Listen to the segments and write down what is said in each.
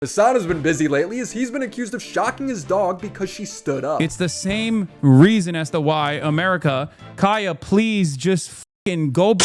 Hasan has been busy lately as he's been accused of shocking his dog because she stood up. It's the same reason as to why America, Kaya, please just fucking go.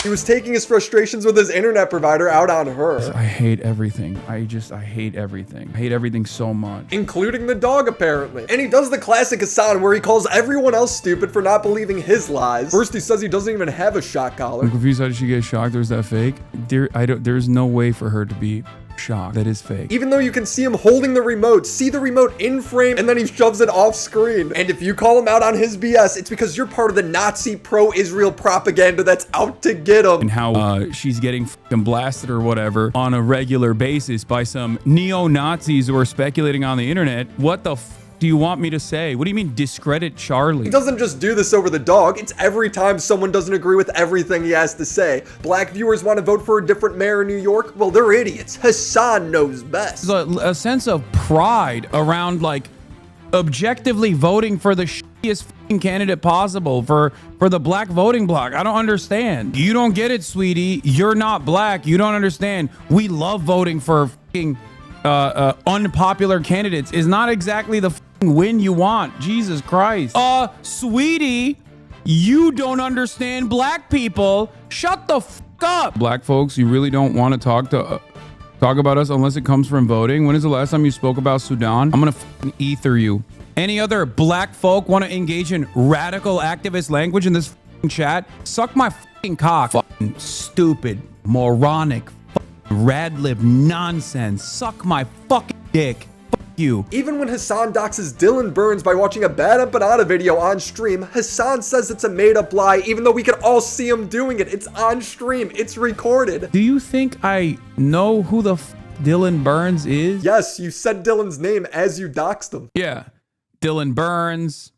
He was taking his frustrations with his internet provider out on her. I hate everything. I hate everything. I hate everything so much. Including the dog, apparently. And he does the classic Hasan where he calls everyone else stupid for not believing his lies. First, he says he doesn't even have a shock collar. I'm confused. How did she get shocked? Or is that fake? There's no way for her to be shocked. That is fake. Even though you can see him holding the remote, see the remote in frame, and then he shoves it off screen. And if you call him out on his BS, it's because you're part of the Nazi pro-Israel propaganda that's out to get him. And how she's getting fucking blasted or whatever on a regular basis by some neo-Nazis who are speculating on the internet. What the do you want me to say? What do you mean discredit Charlie? He doesn't just do this over the dog. It's every time someone doesn't agree with everything he has to say. Black viewers want to vote for a different mayor in New York? Well, they're idiots. Hasan knows best. There's a sense of pride around like objectively voting for the shittiest fucking candidate possible for the black voting bloc. I don't understand. You don't get it, sweetie. You're not black. You don't understand. We love voting for fucking unpopular candidates. Is not exactly the win you want. Jesus Christ. Sweetie, you don't understand black people. Shut the fuck up. Black folks, you really don't want to talk about us unless it comes from voting. When is the last time you spoke about Sudan? I'm gonna fucking ether you. Any other black folk want to engage in radical activist language in this fucking chat? Suck my fucking cock. Fucking stupid, moronic, rad-lib nonsense. Suck my fucking dick. Fuck you. Even when Hasan doxes Dylan Burns by watching a Bad Empanada video on stream, Hasan says it's a made-up lie, even though we can all see him doing it. It's on stream. It's recorded. Do you think I know who the Dylan Burns is? Yes, you said Dylan's name as you doxed him. Yeah. Dylan Burns,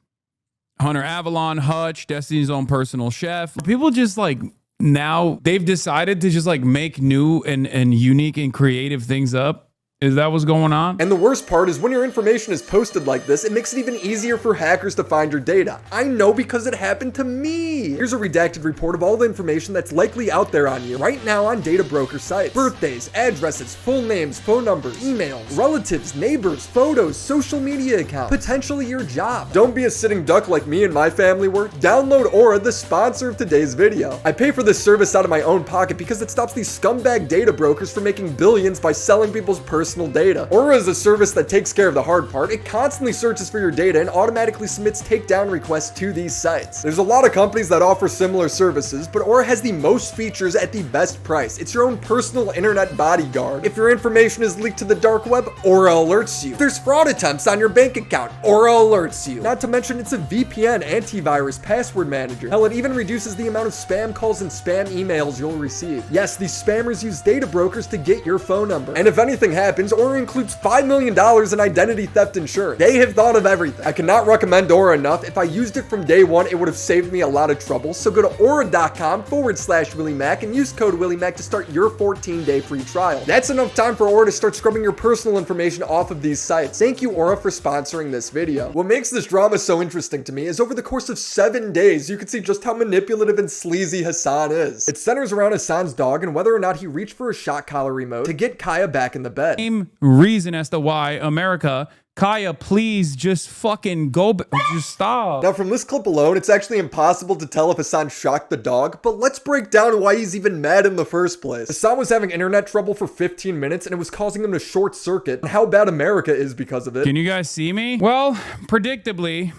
Hunter Avalon, Hutch, Destiny's Own Personal Chef. People just like now they've decided to just like make new and unique and creative things up. Is that what's going on? And the worst part is when your information is posted like this, it makes it even easier for hackers to find your data. I know because it happened to me. Here's a redacted report of all the information that's likely out there on you right now on data broker sites. Birthdays, addresses, full names, phone numbers, emails, relatives, neighbors, photos, social media accounts, potentially your job. Don't be a sitting duck like me and my family were. Download Aura, the sponsor of today's video. I pay for this service out of my own pocket because it stops these scumbag data brokers from making billions by selling people's personal data. Aura is a service that takes care of the hard part. It constantly searches for your data and automatically submits takedown requests to these sites. There's a lot of companies that offer similar services, but Aura has the most features at the best price. It's your own personal internet bodyguard. If your information is leaked to the dark web, Aura alerts you. If there's fraud attempts on your bank account, Aura alerts you. Not to mention it's a VPN, antivirus, password manager. Hell, it even reduces the amount of spam calls and spam emails you'll receive. Yes, these spammers use data brokers to get your phone number. And if anything happens, Aura includes $5 million in identity theft insurance. They have thought of everything. I cannot recommend Aura enough. If I used it from day one, it would have saved me a lot of trouble. So go to aura.com/WillyMac and use code WillyMac to start your 14-day free trial. That's enough time for Aura to start scrubbing your personal information off of these sites. Thank you, Aura, for sponsoring this video. What makes this drama so interesting to me is over the course of 7 days, you can see just how manipulative and sleazy Hasan is. It centers around Hasan's dog and whether or not he reached for a shock collar remote to get Kaya back in the bed. Same reason as to why America, Kaya, please just fucking go. Just stop. Now, from this clip alone, it's actually impossible to tell if Hasan shocked the dog, but let's break down why he's even mad in the first place. Hasan was having internet trouble for 15 minutes and it was causing him to short circuit, and how bad America is because of it. Can you guys see me? Well, predictably,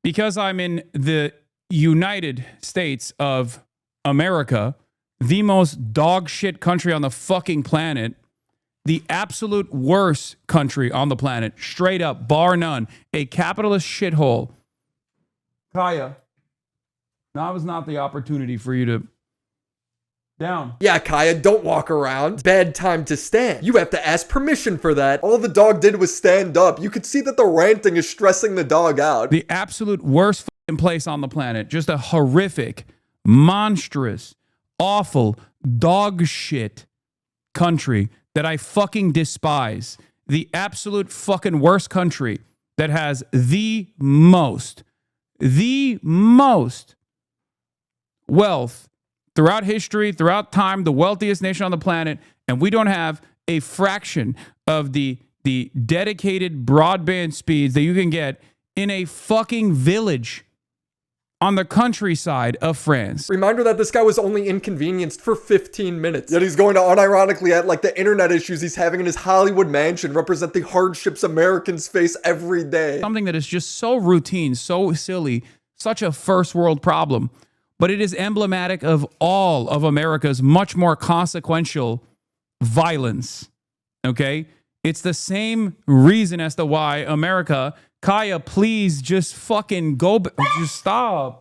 because I'm in the United States of America, the most dog shit country on the fucking planet, the absolute worst country on the planet, straight up, bar none, a capitalist shithole. Kaya, now is not the opportunity for you to down. Yeah, Kaya, don't walk around. Bad time to stand. You have to ask permission for that. All the dog did was stand up. You could see that the ranting is stressing the dog out. The absolute worst fucking place on the planet. Just a horrific, monstrous, awful, dog shit country that I fucking despise. The absolute fucking worst country that has the most wealth, throughout history, throughout time, the wealthiest nation on the planet, and we don't have a fraction of the dedicated broadband speeds that you can get in a fucking village on the countryside of France. Reminder that this guy was only inconvenienced for 15 minutes. Yet he's going to unironically act like the internet issues he's having in his Hollywood mansion represent the hardships Americans face every day. Something that is just so routine, so silly, such a first world problem, but it is emblematic of all of America's much more consequential violence. Okay? It's the same reason as to why America, Kaya, please just fucking go, just stop.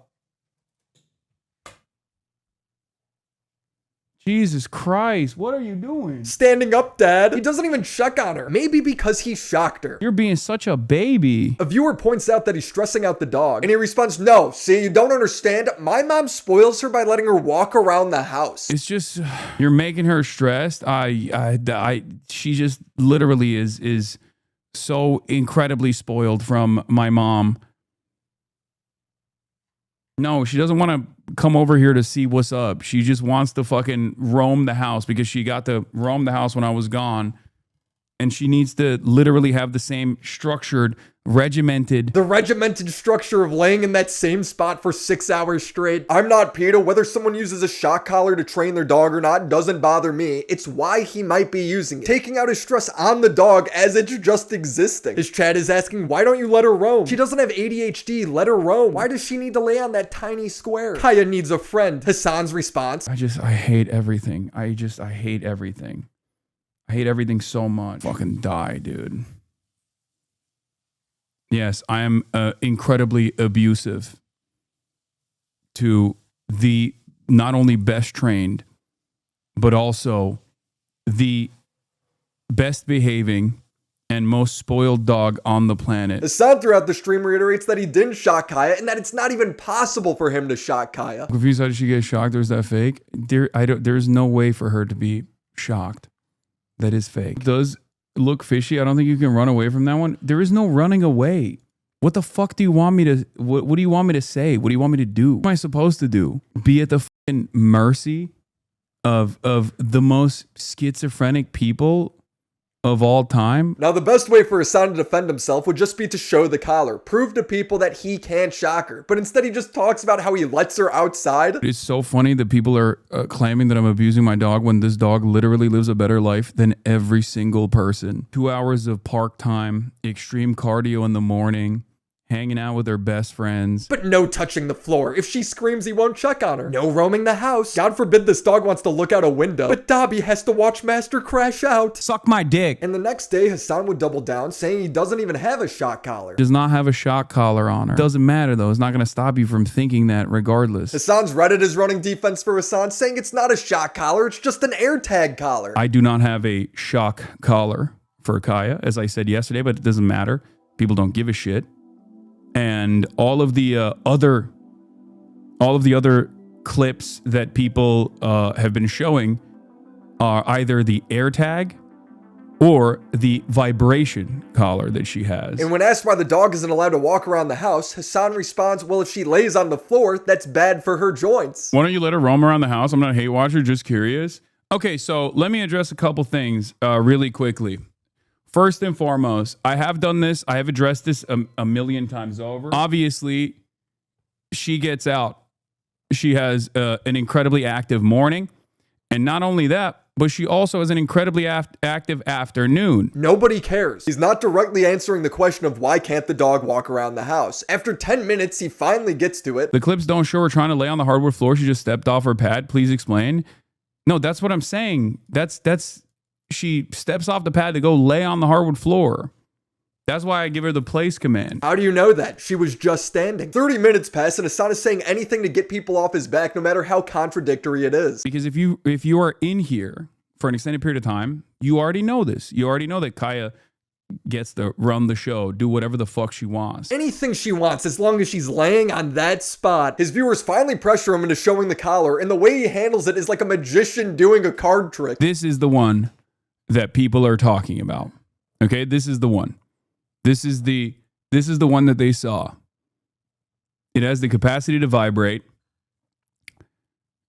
Jesus Christ, what are you doing? Standing up, Dad. He doesn't even check on her. Maybe because he shocked her. You're being such a baby. A viewer points out that he's stressing out the dog, and he responds, no, see, you don't understand. My mom spoils her by letting her walk around the house. It's just, you're making her stressed. She just literally is so incredibly spoiled from my mom. No, she doesn't want to come over here to see what's up. She just wants to fucking roam the house because she got to roam the house when I was gone. And she needs to literally have the same structured, regimented. The regimented structure of laying in that same spot for 6 hours straight. I'm not PETA. Whether someone uses a shock collar to train their dog or not doesn't bother me. It's why he might be using it. Taking out his stress on the dog as it's just existing. His chat is asking, why don't you let her roam? She doesn't have ADHD. Let her roam. Why does she need to lay on that tiny square? Kaya needs a friend. Hassan's response. I hate everything. I hate everything. I hate everything so much. Fucking die, dude. Yes, I am incredibly abusive to the not only best trained, but also the best behaving and most spoiled dog on the planet. Hasan throughout the stream reiterates that he didn't shock Kaya and that it's not even possible for him to shock Kaya. I'm confused, how did she get shocked? Or is that fake? There's no way for her to be shocked. That is fake. It does look fishy. I don't think you can run away from that one. There is no running away. What the fuck do you want me to, what do you want me to say? What do you want me to do? What am I supposed to do? Be at the fucking mercy of the most schizophrenic people of all time? Now, the best way for Hasan to defend himself would just be to show the collar, prove to people that he can't shock her. But instead, he just talks about how he lets her outside. It's so funny that people are claiming that I'm abusing my dog when this dog literally lives a better life than every single person. 2 hours of park time, extreme cardio in the morning, hanging out with her best friends. But no touching the floor. If she screams, he won't check on her. No roaming the house. God forbid this dog wants to look out a window. But Dobby has to watch Master crash out. Suck my dick. And the next day, Hasan would double down, saying he doesn't even have a shock collar. Does not have a shock collar on her. Doesn't matter though. It's not going to stop you from thinking that regardless. Hasan's Reddit is running defense for Hasan, saying it's not a shock collar, it's just an AirTag collar. I do not have a shock collar for Kaya, as I said yesterday, but it doesn't matter. People don't give a shit. And all of the other clips that people have been showing are either the AirTag or the vibration collar that she has. And when asked why the dog isn't allowed to walk around the house, Hasan responds, well, if she lays on the floor, that's bad for her joints. Why don't you let her roam around the house? I'm not a hate watcher, just curious. Okay, so let me address a couple things really quickly. First and foremost, I have done this. I have addressed this a million times over. Obviously, she gets out. She has an incredibly active morning. And not only that, but she also has an incredibly active afternoon. Nobody cares. He's not directly answering the question of why can't the dog walk around the house. After 10 minutes, he finally gets to it. The clips don't show her trying to lay on the hardwood floor. She just stepped off her pad. Please explain. No, that's what I'm saying. She steps off the pad to go lay on the hardwood floor. That's why I give her the place command. How do you know that? She was just standing. 30 minutes pass and Hasan is saying anything to get people off his back, no matter how contradictory it is. Because if you are in here for an extended period of time, you already know this. You already know that Kaya gets to run the show, do whatever the fuck she wants. Anything she wants, as long as she's laying on that spot. His viewers finally pressure him into showing the collar, and the way he handles it is like a magician doing a card trick. This is the one that people are talking about. Okay, this is the one. This is the one that they saw. It has the capacity to vibrate.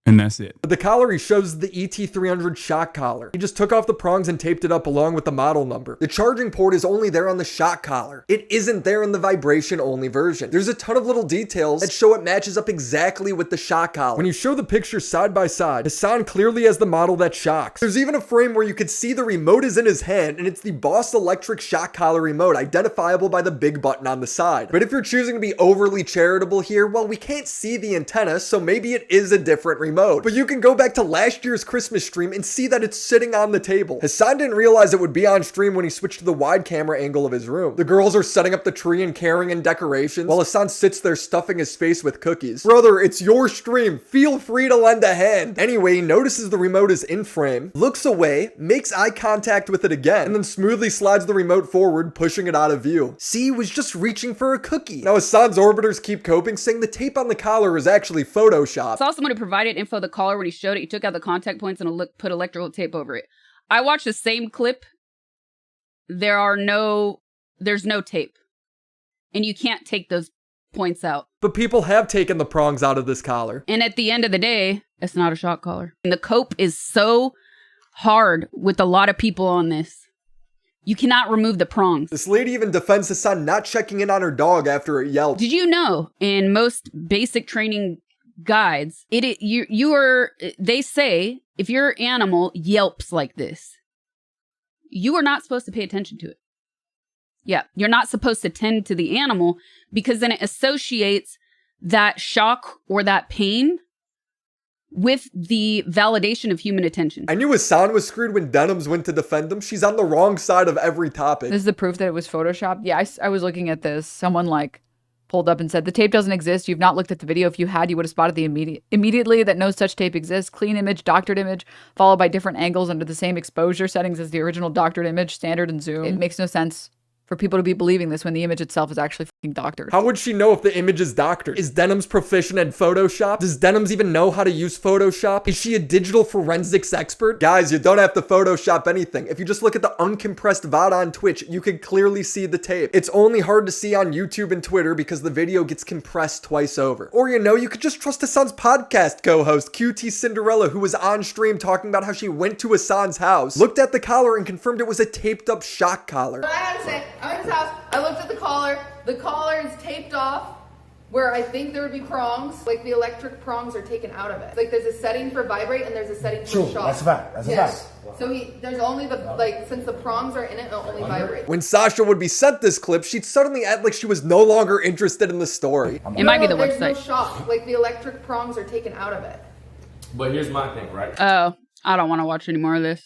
And that's it. The collar he shows is the ET300 shock collar. He just took off the prongs and taped it up along with the model number. The charging port is only there on the shock collar. It isn't there in the vibration only version. There's a ton of little details that show it matches up exactly with the shock collar. When you show the pictures side by side, Hasan clearly has the model that shocks. There's even a frame where you could see the remote is in his hand, and it's the Boss electric shock collar remote, identifiable by the big button on the side. But if you're choosing to be overly charitable here, well, we can't see the antenna, so maybe it is a different remote. But you can go back to last year's Christmas stream and see that it's sitting on the table. Hasan didn't realize it would be on stream when he switched to the wide camera angle of his room. The girls are setting up the tree and carrying in decorations, while Hasan sits there stuffing his face with cookies. Brother, it's your stream. Feel free to lend a hand. Anyway, he notices the remote is in frame, looks away, makes eye contact with it again, and then smoothly slides the remote forward, pushing it out of view. See, he was just reaching for a cookie. Now Hasan's orbiters keep coping, saying the tape on the collar is actually Photoshopped. Saw someone who provided info of the collar when he showed it. He took out the contact points and put electrical tape over it. I watched the same clip. There's no tape. And you can't take those points out. But people have taken the prongs out of this collar. And at the end of the day, it's not a shock collar. And the cope is so hard with a lot of people on this. You cannot remove the prongs. This lady even defends Hasan not checking in on her dog after it yelped. Did you know in most basic training guides, they say if your animal yelps like this, you are not supposed to pay attention to it. Yeah, you're not supposed to tend to the animal because then it associates that shock or that pain with the validation of human attention. I knew Hasan was screwed when Denims went to defend him. She's on the wrong side of every topic. This is the proof that it was photoshopped. Yeah, I was looking at this. Someone pulled up and said, the tape doesn't exist. You've not looked at the video. If you had, you would have spotted immediately that no such tape exists. Clean image, doctored image, followed by different angles under the same exposure settings as the original doctored image, standard and zoom. It makes no sense for people to be believing this when the image itself is actually fucking doctored. How would she know if the image is doctored? Is Denims proficient at Photoshop? Does Denims even know how to use Photoshop? Is she a digital forensics expert? Guys, you don't have to Photoshop anything. If you just look at the uncompressed VOD on Twitch, you can clearly see the tape. It's only hard to see on YouTube and Twitter because the video gets compressed twice over. Or you could just trust Hasan's podcast co-host, QT Cinderella, who was on stream talking about how she went to Hasan's house, looked at the collar and confirmed it was a taped up shock collar. But I gotta say, I'm in his house, I looked at the collar is taped off where I think there would be prongs, like the electric prongs are taken out of it. Like there's a setting for vibrate and there's a setting for shock. That's a fact, that's a fact. So there's only since the prongs are in it, it'll only vibrate. When Sasha would be sent this clip, she'd suddenly act like she was no longer interested in the story. It might be the there's website. No shock, like the electric prongs are taken out of it. But here's my thing, right? Oh, I don't want to watch any more of this.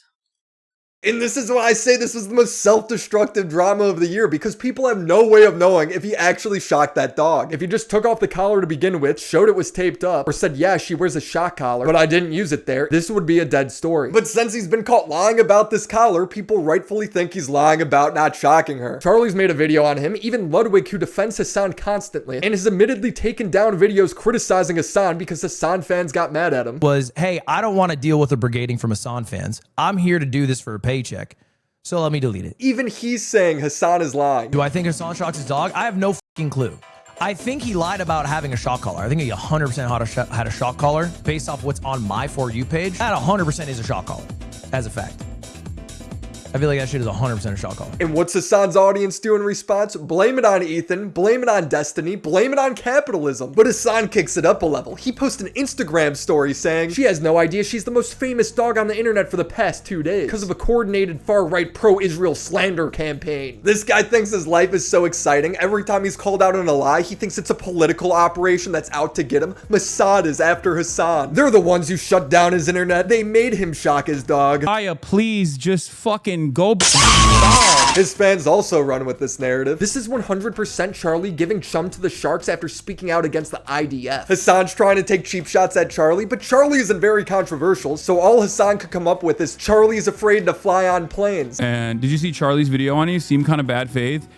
And this is why I say this was the most self-destructive drama of the year, because people have no way of knowing if he actually shocked that dog. If he just took off the collar to begin with, showed it was taped up, or said, yeah, she wears a shock collar, but I didn't use it there, this would be a dead story. But since he's been caught lying about this collar, people rightfully think he's lying about not shocking her. Charlie's made a video on him, even Ludwig, who defends Hasan constantly, and has admittedly taken down videos criticizing Hasan because Hasan fans got mad at him. Was, hey, I don't want to deal with the brigading from Hasan fans. I'm here to do this for a paycheck, so let me delete it. Even he's saying Hasan is lying. Do I think Hasan shocked his dog? I have no fucking clue. I think he lied about having a shock collar. I think he 100% had a shock collar based off what's on my For You page. That 100% is a shock collar, as a fact. I feel like that shit is 100% a shock collar. And what's Hasan's audience do in response? Blame it on Ethan, blame it on Destiny, blame it on capitalism. But Hasan kicks it up a level. He posts an Instagram story saying she has no idea she's the most famous dog on the internet for the past 2 days because of a coordinated far-right pro-Israel slander campaign. This guy thinks his life is so exciting. Every time he's called out on a lie, he thinks it's a political operation that's out to get him. Mossad is after Hasan. They're the ones who shut down his internet. They made him shock his dog. Aya, please just fucking go. His fans also run with this narrative. This is 100% Charlie giving chum to the Sharks after speaking out against the IDF. Hasan's trying to take cheap shots at Charlie, but Charlie isn't very controversial, so all Hasan could come up with is Charlie's afraid to fly on planes. And did you see Charlie's video on you? Seemed kind of bad faith.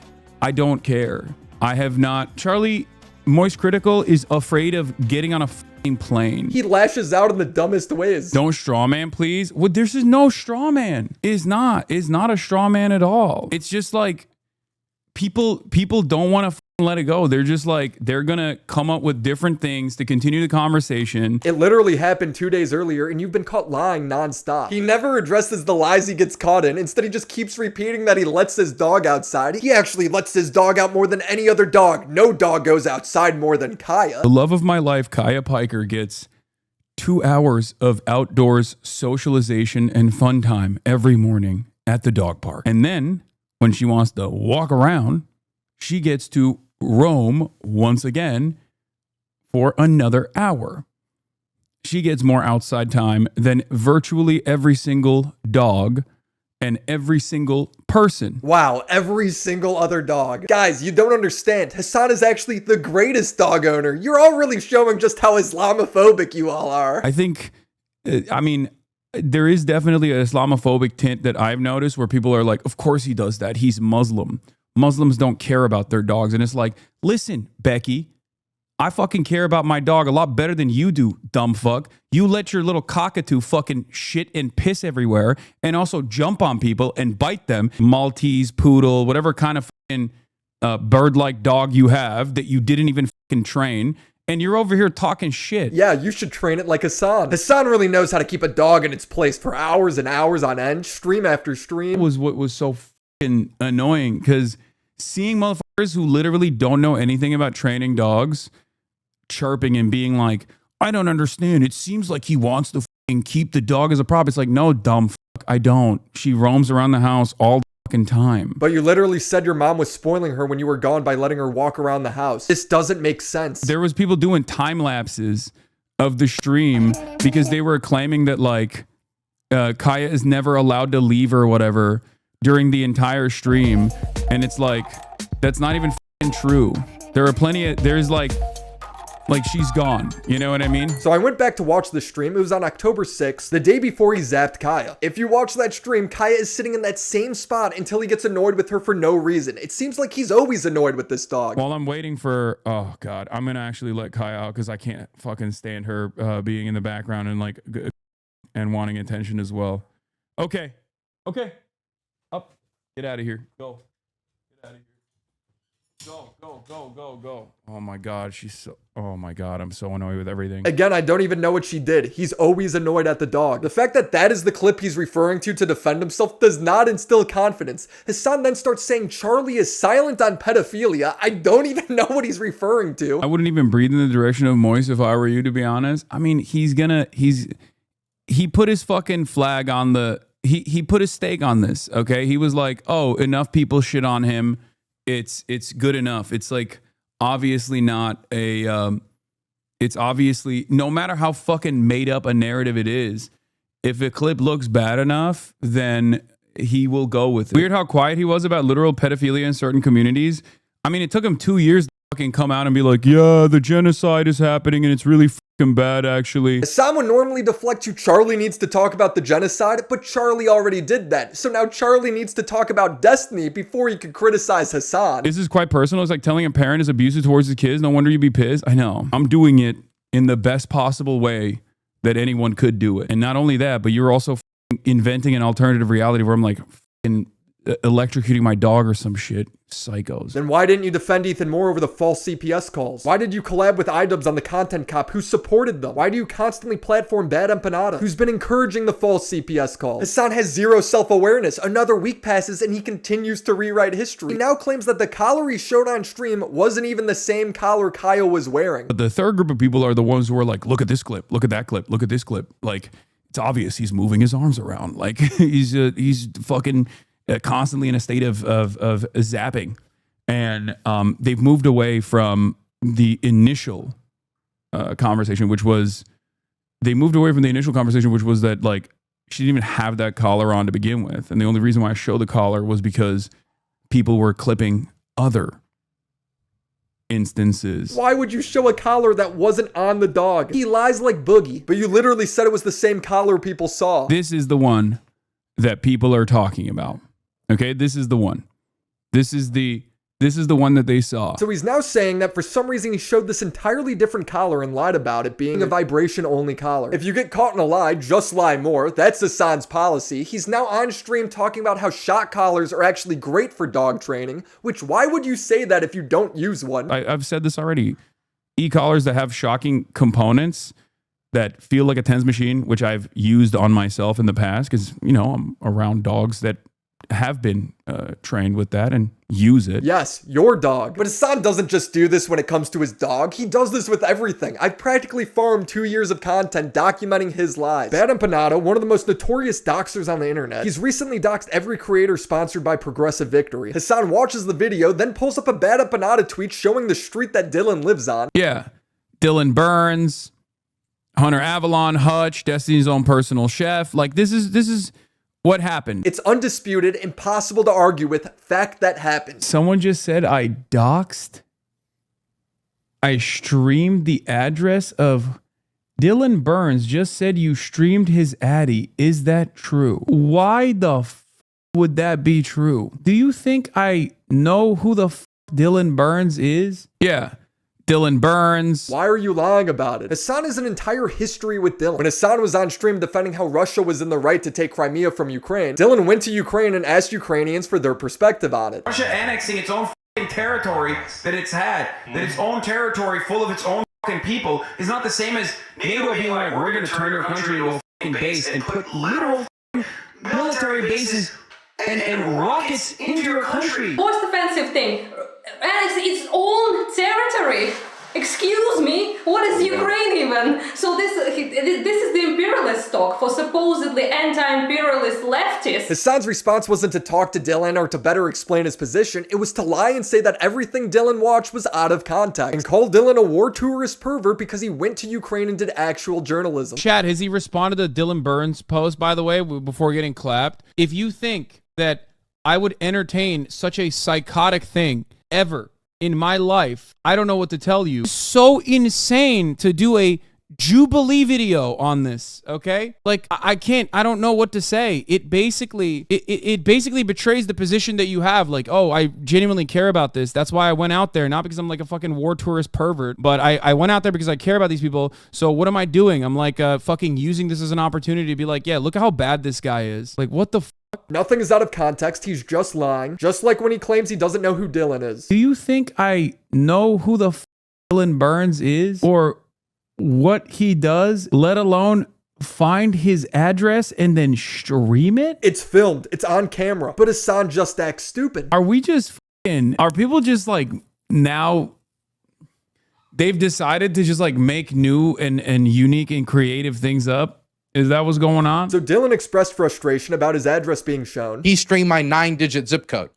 I don't care. I have not. Charlie, Moist Critical, is afraid of getting on a plane. He lashes out in the dumbest ways. Don't straw man, please. Well, there's just no straw man. It's not a straw man at all. It's just like people don't want to let it go. They're just like, they're gonna come up with different things to continue the conversation. It literally happened 2 days earlier, and you've been caught lying nonstop. He never addresses the lies he gets caught in. Instead, he just keeps repeating that he lets his dog outside. He actually lets his dog out more than any other dog. No dog goes outside more than Kaya. The love of my life, Kaya Piker, gets 2 hours of outdoors socialization and fun time every morning at the dog park. And then when she wants to walk around, she gets to roam once again for another hour. She gets more outside time than virtually every single dog and every single person. Wow, every single other dog. Guys, you don't understand. Hasan is actually the greatest dog owner. You're all really showing just how Islamophobic you all are. I think, I mean, there is definitely an Islamophobic tint that I've noticed where people are like, of course he does that. He's Muslim. Muslims don't care about their dogs. And it's like, listen, Becky, I fucking care about my dog a lot better than you do, dumb fuck. You let your little cockatoo fucking shit and piss everywhere and also jump on people and bite them. Maltese, poodle, whatever kind of fucking bird-like dog you have that you didn't even fucking train. And you're over here talking shit. Yeah, you should train it like Hasan. Hasan really knows how to keep a dog in its place for hours and hours on end, stream after stream. That was what was so fucking annoying, because seeing motherfuckers who literally don't know anything about training dogs chirping and being like, I don't understand. It seems like he wants to fucking keep the dog as a prop. It's like, no, dumb fuck, I don't. She roams around the house all the fucking time. But you literally said your mom was spoiling her when you were gone by letting her walk around the house. This doesn't make sense. There was people doing time lapses of the stream because they were claiming that like Kaya is never allowed to leave or whatever during the entire stream. And it's like, that's not even fucking true. There are plenty of, there's like she's gone. You know what I mean? So I went back to watch the stream. It was on October 6th, the day before he zapped Kaya. If you watch that stream, Kaya is sitting in that same spot until he gets annoyed with her for no reason. It seems like he's always annoyed with this dog. While I'm waiting for, oh God, I'm going to actually let Kaya out because I can't fucking stand her being in the background and like, and wanting attention as well. Okay. Up. Get out of here. Go. Get out of here. Go. Oh my God, oh my God, I'm so annoyed with everything. Again, I don't even know what she did. He's always annoyed at the dog. The fact that that is the clip he's referring to defend himself does not instill confidence. Hasan then starts saying Charlie is silent on pedophilia. I don't even know what he's referring to. I wouldn't even breathe in the direction of Moise if I were you, to be honest. I mean, he put his fucking flag on the, he put his stake on this, okay? He was like, oh, enough people shit on him. It's good enough. It's like obviously not a it's obviously, no matter how fucking made up a narrative it is, if a clip looks bad enough, then he will go with it. Weird how quiet he was about literal pedophilia in certain communities. I mean, it took him 2 years to fucking come out and be like, yeah, the genocide is happening and it's really fucking bad, actually. Hasan would normally deflect to Charlie needs to talk about the genocide, but Charlie already did that. So now Charlie needs to talk about Destiny before he could criticize Hasan. This is quite personal. It's like telling a parent is abusive towards his kids. No wonder you'd be pissed. I know. I'm doing it in the best possible way that anyone could do it. And not only that, but you're also inventing an alternative reality where I'm like electrocuting my dog or some shit. Psychos. Then why didn't you defend Ethan Moore over the false CPS calls? Why did you collab with iDubbbz on the Content Cop, who supported them? Why do you constantly platform Bad Empanada, who's been encouraging the false CPS calls? Hasan has zero self-awareness. Another week passes and he continues to rewrite history. He now claims that the collar he showed on stream wasn't even the same collar Kyle was wearing. But the third group of people are the ones who are like, look at this clip, look at that clip, look at this clip. Like, it's obvious he's moving his arms around. Like, he's fucking constantly in a state of zapping. And they've moved away from the initial conversation, which was that like she didn't even have that collar on to begin with. And the only reason why I showed the collar was because people were clipping other instances. Why would you show a collar that wasn't on the dog? He lies like Boogie, but you literally said it was the same collar people saw. This is the one that people are talking about. Okay, this is the one. This is the This is the one that they saw. So he's now saying that for some reason he showed this entirely different collar and lied about it being a vibration-only collar. If you get caught in a lie, just lie more. That's Hasan's policy. He's now on stream talking about how shock collars are actually great for dog training, which why would you say that if you don't use one? I've said this already. E-collars that have shocking components that feel like a TENS machine, which I've used on myself in the past because, you know, I'm around dogs that have been trained with that and use it. Yes, your dog. But Hasan doesn't just do this when it comes to his dog. He does this with everything. I've practically farmed 2 years of content documenting his lies. Bad Empanada, one of the most notorious doxers on the internet, he's recently doxed every creator sponsored by Progressive Victory. Hasan watches the video, then pulls up a Bad Empanada tweet showing the street that Dylan lives on. Yeah. Dylan Burns, Hunter Avalon, Hutch, Destiny's Own Personal Chef. Like, this is what happened. It's undisputed, impossible to argue with, fact that happened. Someone just said I doxed. I streamed the address of Dylan Burns. Just said you streamed his addy. Is that true? Why the would that be true? Do you think I know who the Dylan Burns is? Yeah. Dylan Burns. Why are you lying about it? Hasan has an entire history with Dylan. When Hasan was on stream defending how Russia was in the right to take Crimea from Ukraine, Dylan went to Ukraine and asked Ukrainians for their perspective on it. Russia annexing its own territory that it's had, that its own territory full of its own people is not the same as NATO being like, we're going to turn your country into a base and put literal military bases and rockets into your country. Most offensive thing, annex its own territory. Excuse me, what is Ukraine even? So this is the imperialist talk for supposedly anti-imperialist leftists. Hasan's response wasn't to talk to Dylan or to better explain his position. It was to lie and say that everything Dylan watched was out of context and call Dylan a war tourist pervert because he went to Ukraine and did actual journalism. Chad, has he responded to Dylan Burns' post, by the way, before getting clapped? If you think that I would entertain such a psychotic thing ever in my life, I don't know what to tell you. It's so insane to do a Jubilee video on this, okay? Like, I don't know what to say. It basically betrays the position that you have. Like, oh, I genuinely care about this. That's why I went out there, not because I'm like a fucking war tourist pervert, but I went out there because I care about these people. So what am I doing? I'm like fucking using this as an opportunity to be like, yeah, look at how bad this guy is. Like, what the Nothing is out of context. He's just lying. Just like when he claims he doesn't know who Dylan is. Do you think I know who the Dylan Burns is or what he does, let alone find his address and then stream it? It's filmed. It's on camera. But Hasan just acts stupid. Are people just like now they've decided to just like make new and unique and creative things up? Is that what's going on? So Dylan expressed frustration about his address being shown. He streamed my 9-digit zip code.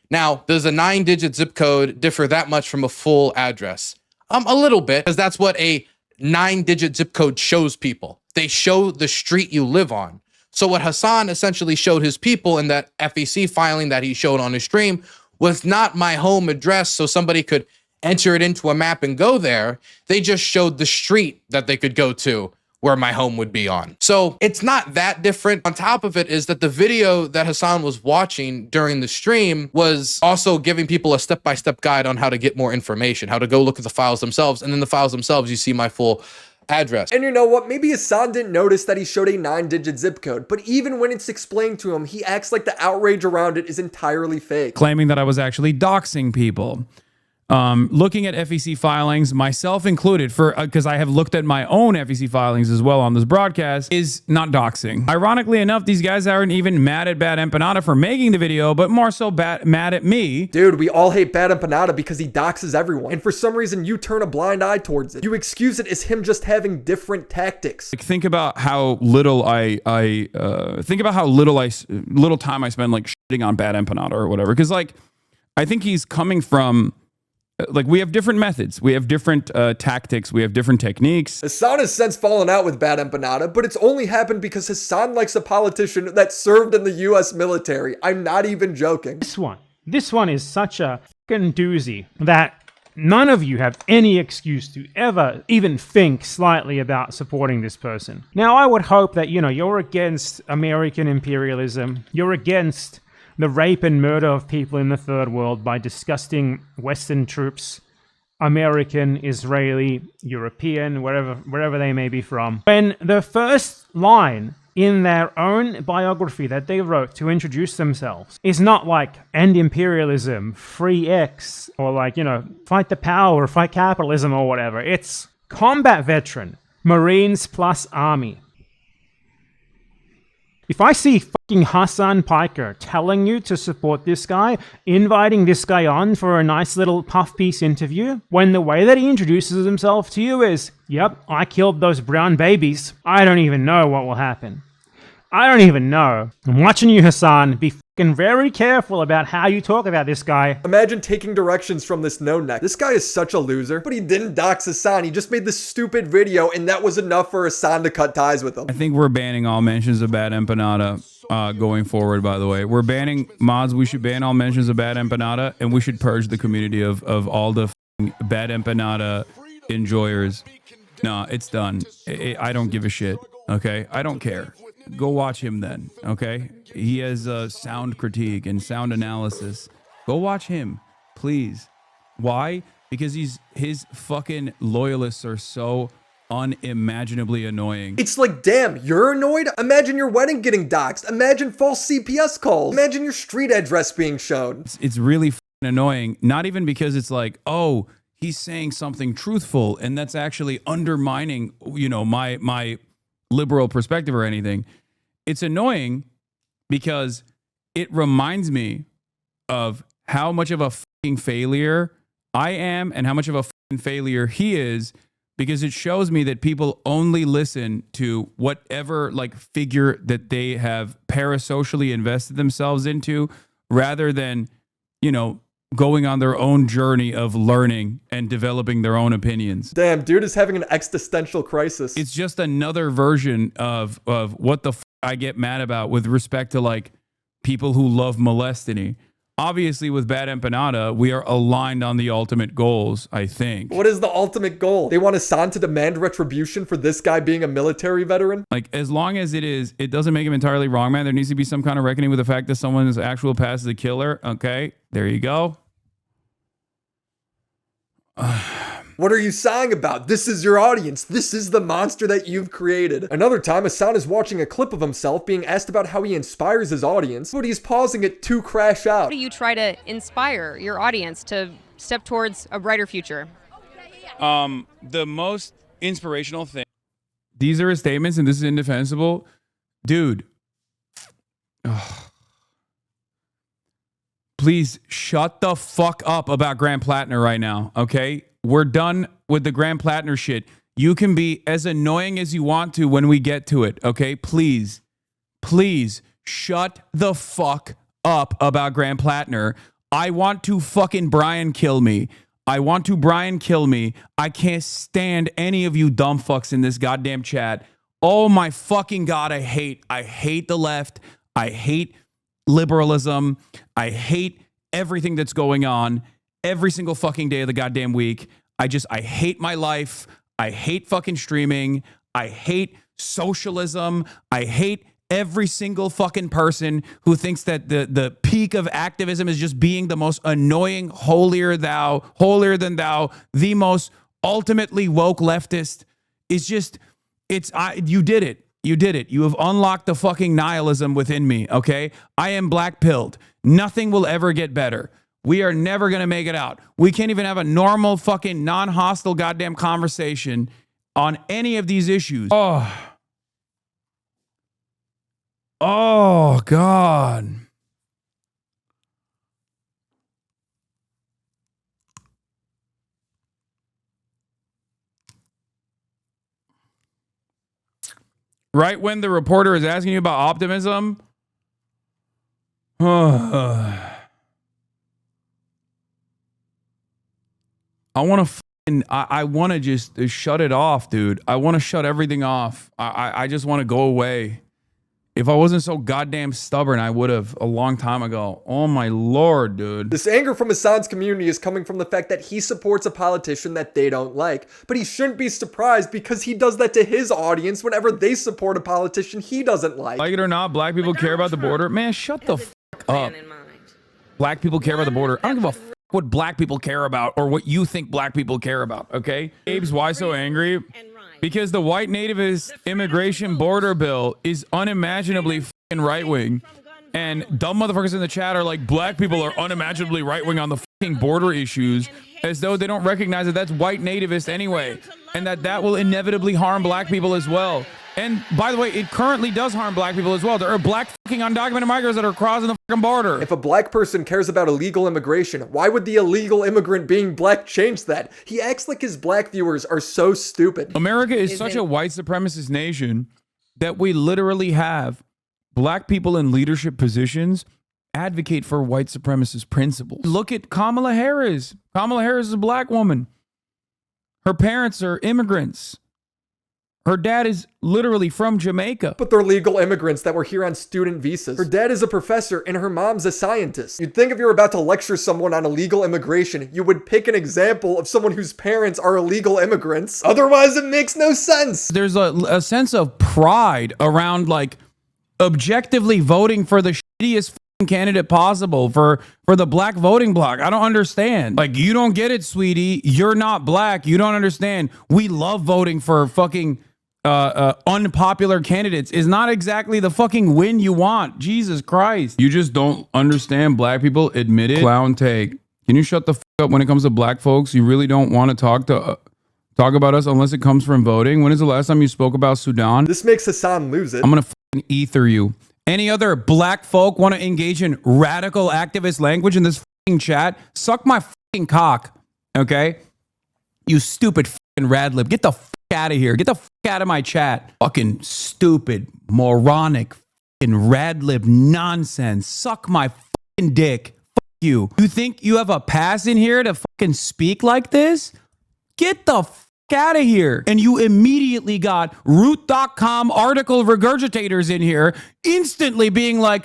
Now, does a 9-digit zip code differ that much from a full address? A little bit, because that's what a 9-digit zip code shows people. They show the street you live on. So what Hasan essentially showed his people in that FEC filing that he showed on his stream was not my home address so somebody could enter it into a map and go there. They just showed the street that they could go to where my home would be on. So it's not that different. On top of it is that the video that Hasan was watching during the stream was also giving people a step-by-step guide on how to get more information, how to go look at the files themselves. And in the files themselves, you see my full address. And you know what? Maybe Hasan didn't notice that he showed a 9-digit zip code, but even when it's explained to him, he acts like the outrage around it is entirely fake. Claiming that I was actually doxing people. Looking at FEC filings, myself included, because I have looked at my own FEC filings as well on this broadcast, is not doxing. Ironically enough, these guys aren't even mad at Bad Empanada for making the video, but more so mad at me. Dude, we all hate Bad Empanada because he doxes everyone, and for some reason you turn a blind eye towards it. You excuse it as him just having different tactics. Like, think about how little little time I spend like shitting on Bad Empanada or whatever, because like I think he's coming from. Like, we have different methods. We have different tactics. We have different techniques. Hasan has since fallen out with Bad Empanada, but it's only happened because Hasan likes a politician that served in the U.S. military. I'm not even joking. This one is such a fucking doozy that none of you have any excuse to ever even think slightly about supporting this person. Now, I would hope that, you're against American imperialism. You're against the rape and murder of people in the third world by disgusting Western troops, American, Israeli, European, wherever they may be from. When the first line in their own biography that they wrote to introduce themselves is not like end imperialism, free X, or like, fight the power, or fight capitalism or whatever. It's combat veteran, Marines plus Army. If I see fucking Hasan Piker telling you to support this guy, inviting this guy on for a nice little puff piece interview, when the way that he introduces himself to you is, yep, I killed those brown babies, I don't even know what will happen. I don't even know. I'm watching you, Hasan. Be fucking very careful about how you talk about this guy. Imagine taking directions from this no-neck. This guy is such a loser, but he didn't dox Hasan. He just made this stupid video, and that was enough for Hasan to cut ties with him. I think we're banning all mentions of bad empanada going forward, by the way. We're banning mods. We should ban all mentions of bad empanada, and we should purge the community of all the bad empanada enjoyers. No, it's done. I don't give a shit, okay? I don't care. Go watch him then, okay? He has sound critique and sound analysis. Go watch him, please. Why? Because his fucking loyalists are so unimaginably annoying. It's like, damn, you're annoyed? Imagine your wedding getting doxxed. Imagine false CPS calls. Imagine your street address being shown. It's really fucking annoying. Not even because it's like, oh, he's saying something truthful and that's actually undermining, my liberal perspective or anything. It's annoying because it reminds me of how much of a fucking failure I am and how much of a fucking failure he is, because it shows me that people only listen to whatever figure that they have parasocially invested themselves into, rather than, going on their own journey of learning and developing their own opinions. Damn, dude is having an existential crisis. It's just another version of what the I get mad about with respect to people who love molestiny. Obviously, with Bad Empanada, we are aligned on the ultimate goals, I think. What is the ultimate goal? They want Hasan to demand retribution for this guy being a military veteran? As long as it doesn't make him entirely wrong, man. There needs to be some kind of reckoning with the fact that someone's actual past is a killer. Okay, there you go. What are you sighing about? This is your audience. This is the monster that you've created. Another time, Hasan is watching a clip of himself being asked about how he inspires his audience, but he's pausing it to crash out. How do you try to inspire your audience to step towards a brighter future? The most inspirational thing. These are his statements, and this is indefensible. Dude. Please shut the fuck up about Graham Plattner right now, okay? We're done with the Graham Plattner shit. You can be as annoying as you want to when we get to it, okay? Please shut the fuck up about Graham Plattner. I want to fucking Brian kill me. I can't stand any of you dumb fucks in this goddamn chat. Oh my fucking God, I hate the left. I hate liberalism. I hate everything that's going on every single fucking day of the goddamn week. I hate my life. I hate fucking streaming. I hate socialism. I hate every single fucking person who thinks that the peak of activism is just being the most annoying, holier than thou, the most ultimately woke leftist. You did it. You have unlocked the fucking nihilism within me, okay? I am black-pilled. Nothing will ever get better. We are never going to make it out. We can't even have a normal fucking non-hostile goddamn conversation on any of these issues. Oh, God. Right when the reporter is asking you about optimism, I want to just shut it off, dude. I want to shut everything off. I just want to go away. If I wasn't so goddamn stubborn, I would have a long time ago. Oh my Lord, dude. This anger from Hasan's community is coming from the fact that he supports a politician that they don't like. But he shouldn't be surprised because he does that to his audience whenever they support a politician he doesn't like. Like it or not, black people care about the border. Man, shut the fuck up. Black people care about the border. I don't give a f what black people care about or what you think black people care about, okay? Abe's why so angry? Because the white nativist immigration border bill is unimaginably f***ing right-wing. And dumb motherfuckers in the chat are like, black people are unimaginably right-wing on the f***ing border issues, as though they don't recognize that that's white nativist anyway, and that will inevitably harm black people as well. And by the way, it currently does harm black people as well. There are black fucking undocumented migrants that are crossing the fucking border. If a black person cares about illegal immigration, why would the illegal immigrant being black change that? He acts like his black viewers are so stupid. America is such a white supremacist nation that we literally have black people in leadership positions advocate for white supremacist principles. Look at Kamala Harris. Kamala Harris is a black woman. Her parents are immigrants. Her dad is literally from Jamaica. But they're legal immigrants that were here on student visas. Her dad is a professor and her mom's a scientist. You'd think if you were about to lecture someone on illegal immigration, you would pick an example of someone whose parents are illegal immigrants. Otherwise, it makes no sense. There's a sense of pride around like objectively voting for the shittiest candidate possible for the black voting bloc. I don't understand. Like, you don't get it, sweetie. You're not black. You don't understand. We love voting for fucking unpopular candidates. Is not exactly the fucking win you want. Jesus Christ. You just don't understand black people. Admit it. Clown take. Can you shut the fuck up when it comes to black folks? You really don't want to talk about us unless it comes from voting. When is the last time you spoke about Sudan? This makes Hasan lose it. I'm gonna fucking ether you. Any other black folk want to engage in radical activist language in this fucking chat? Suck my fucking cock, okay? You stupid fucking radlib. Get the fuck out of here. Get the fuck out of my chat. Fucking stupid, moronic, fucking radlib nonsense. Suck my fucking dick. Fuck you. You think you have a pass in here to fucking speak like this? Get the fuck out of here. And you immediately got root.com article regurgitators in here instantly being like,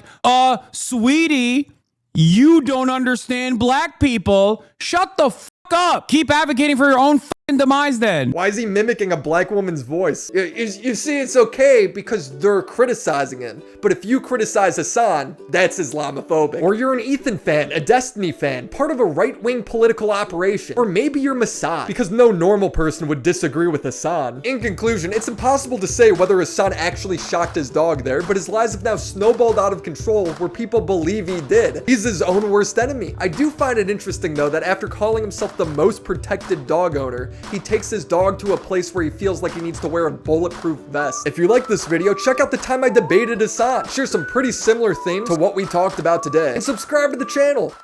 sweetie, you don't understand black people. Shut the fuck up. Keep advocating for your own fucking demise then. Why is he mimicking a black woman's voice? You see, it's okay because they're criticizing him. But if you criticize Hasan, that's Islamophobic. Or you're an Ethan fan, a Destiny fan, part of a right-wing political operation. Or maybe you're Mossad, because no normal person would disagree with Hasan. In conclusion, it's impossible to say whether Hasan actually shocked his dog there, but his lies have now snowballed out of control where people believe he did. He's his own worst enemy. I do find it interesting though that after calling himself the most protected dog owner, he takes his dog to a place where he feels like he needs to wear a bulletproof vest. If you like this video, check out the time I debated Hasan. Share some pretty similar themes to what we talked about today, and subscribe to the channel.